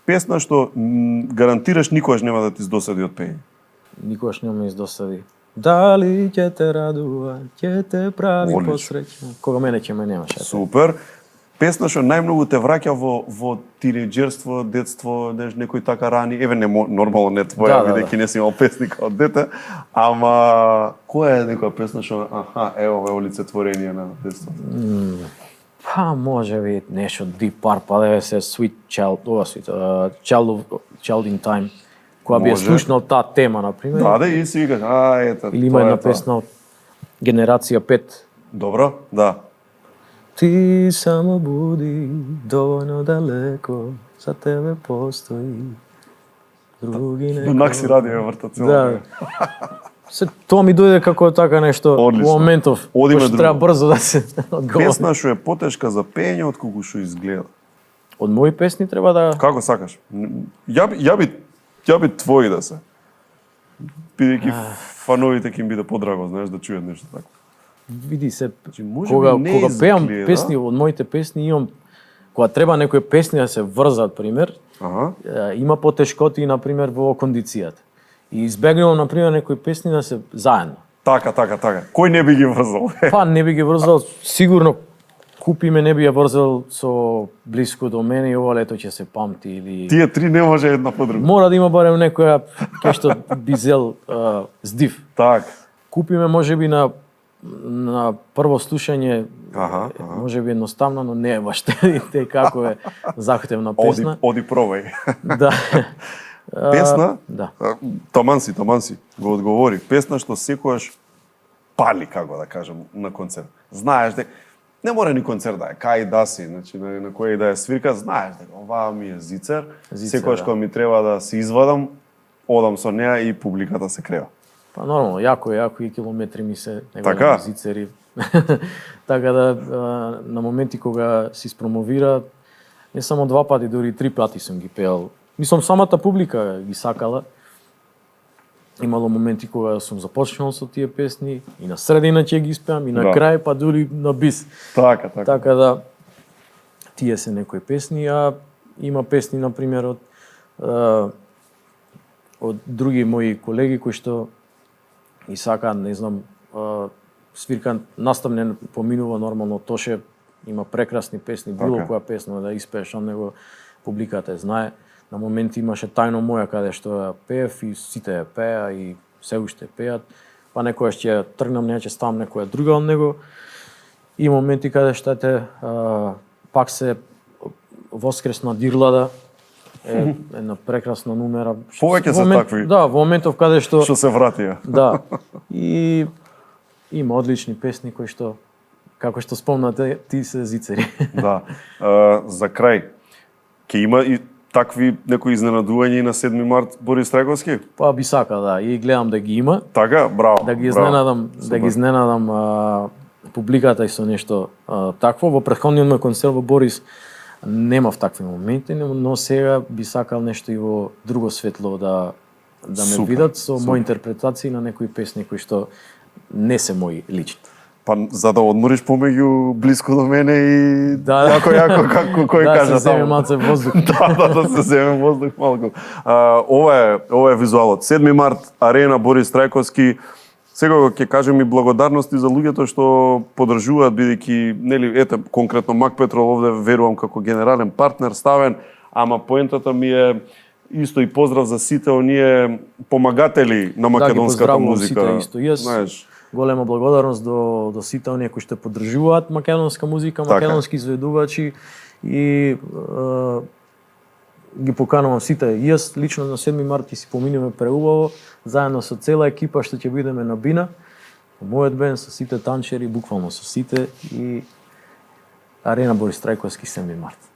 Песна што гарантираш никогаш нема да ти издосади од пеење. Никогаш нема издосади. Дали ќе те радува, ќе те прави посреќен. Кога мене ќе ме немаше. Супер. Песна што најмногу те враќа во тинеџерство, детство, некој така рани, еве нормално не твоја, бидејќи не си имал песни као дете, ама која е некоја песна што ево олицетворение на детството? Па може би нешто Deep Purple, еве се Sweet Child in Time, која би ја слушнал таа тема на пример. Да, и си викаш, ето. Или има една песна од Генерација 5. Добро, да. Ти само буди доволно далеко, за тебе постои други некој. Дунак си ради врта цело. Да. Се тоа ми дојде како така нешто во моментов, што треба брзо да се одговори. Песна што е потешка за пеење отколку што изгледа. Од мои песни треба да Како сакаш? Ја би твои да се. Бидејќи фановите ќе им биде подраго, знаеш, да чујат нешто такво. Види се, кога пеам песни од моите песни имам, кога треба некои песни да се врзат, пример, има потешкоти, например, во кондицијата. И избегнувам, например, некои песни да се заедно. Така. Кој не би ги врзал? Па не би ги врзал, сигурно Купи ме не би ја врзал со блиско до мене и ова лето ќе се памти или... Тие три не може една по друга. Мора да има барем некоја кај што би зел здив. Так. Купи ме можеби на прво слушање, можеби едноставно, но не е баш те како е захтевна песна. Оди пробај. Да. Песна? Да. Таман си, го одговори. Песна што секојаш пали, како да кажам, на концерт. Знаеш дека не мора ни концерт да е, кај да си, значи на кој да е свирка, знаеш дека оваа ми е зицер, секојаш кога ми треба да се извадам, одам со неа и публиката се крева. Па нормално, јако и километри ми се така? Зицери. Така да на моменти кога се испромовира, не само 2 пати, дури 3 пати сум ги пеел. Мислам, самата публика ги сакала. Имало моменти кога сум започнал со тие песни и на средина ќе ги испеам и на крај, па дури на бис. Така. Така да тие се некои песни, а има песни на пример од други мои колеги кои што и сака, не знам, свирка наставне поминува нормално Тоше, има прекрасни песни, било која песна да испееш од него, публиката ја знае. На моменти имаше Тајно моја каде што ја пеев и сите ја пеа и се уште пеат. Па некојаш ќе тргнам, не ќе ставам некоја друга од него. И моменти каде што пак се Воскресна Дирлада е една прекрасна номера. Повеќе се такви. Да, во моментов каде што се вратија. Да. И има одлични песни кои што како што спомнате, ти се зицери. Да. За крај ќе има и такви некои изненадувања и на 7 март Борис Трајковски? Па би сакал, да, и гледам да ги има. Така, браво. Да ги изненадам, публиката и со нешто такво. Во претходниот мој концерт во Борис немав такви моменти, но сега би сакал нешто и во друго светло да ме видат со мои интерпретации на некои песни кои што не се мои лични. Па за да одмориш помеѓу блиско до мене и јако како кој кажа да се земе малце воздух. Да се земе воздух малку. Ова е визуалот. 7 март Арена Борис Трајковски. Секако ќе кажем и благодарности за луѓето што поддржуваат, бидејќи нели ете конкретно Мак Петрол овде верувам како генерален партнер ставен, ама поентата ми е исто и поздрав за сите оние помагатели на македонската музика. Да, ги исто. Знаеш, голема благодарност до сите оние кои што поддржуваат македонска музика, македонски изведувачи и ги поканувам сите. Јас лично на 7 март ќе си поминеме преубаво, заедно со цела екипа што ќе бидеме на Бина, мојот бенд со сите танчери, буквално со сите и Арена Борис Трајковски 7 март.